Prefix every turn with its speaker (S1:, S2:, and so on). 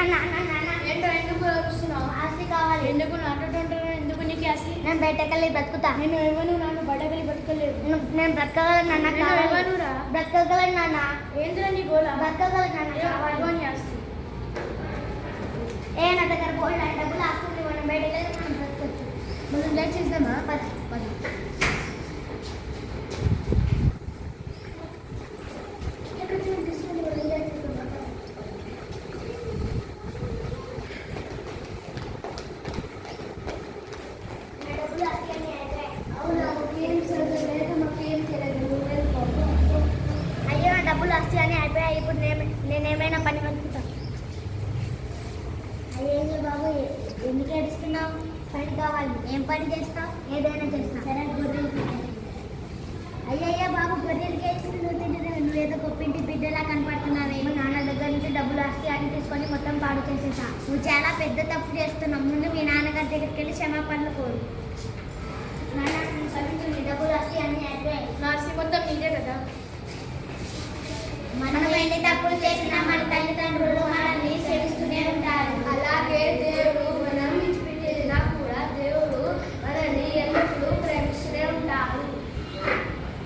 S1: ఏంటో ఎందుకు అరుస్తున్నావు?
S2: ఆస్తి కావాలి.
S1: ఎందుకు నాటుంటున్నావు? ఎందుకు నీకు ఆస్తి?
S2: నేను బయటకెళ్ళి బ్రతుకుతా.
S1: నేను ఏమను నాన్న బయటకెళ్ళి బతకలేవు.
S2: నేను బ్రతకగలను నాన్న. కావాలి.
S1: ఏమనురా?
S2: బ్రతకగలను నాన్న.
S1: ఏంద్రా నీ గోళ?
S2: బ్రతకగలను నాన్న. కావాలి.
S1: ఇవ్వని ఆస్తి.
S2: నా దగ్గర పోయిన డబ్బులు ఆస్తుంది. మనం బయటకెళ్ళి మనం బ్రతకొచ్చు.
S1: మనం ఎంజాయ్ చేద్దామా?
S2: పద. అయ్యో నా డబ్బులు వస్తాయి అని అయిపోయాయి. ఇప్పుడు నేనేమైనా పని వెతుకుతా. అయ్యో బాబు ఎందుకు ఏడుస్తున్నావు? పని కావాలి. ఏం పని చేస్తావు? ఏదైనా చేస్తా. సరే గొర్రెలు. అయ్యయ్యా బాబు గొర్రెలకి నువ్వేదో గొప్పింటి బిడ్డలా కనపడుతున్నావేమో. నాన్న దగ్గర నుంచి డబ్బులు వస్తాయి అని తీసుకొని మొత్తం పాడు చేసేసా. నువ్వు చాలా పెద్ద తప్పు చేస్తున్నావు. ముందు మీ నాన్నగారి దగ్గరికి వెళ్ళి క్షమాపణలు కోరు. నాన్న క్షమించండి. డబ్బులు వస్తాయి అన్నీ అయిపోయాయి.
S1: నా ఆస్తి మొత్తం నీదే కదా.
S2: మనం ఎన్ని తప్పులు చేసినా మన తల్లిదండ్రులు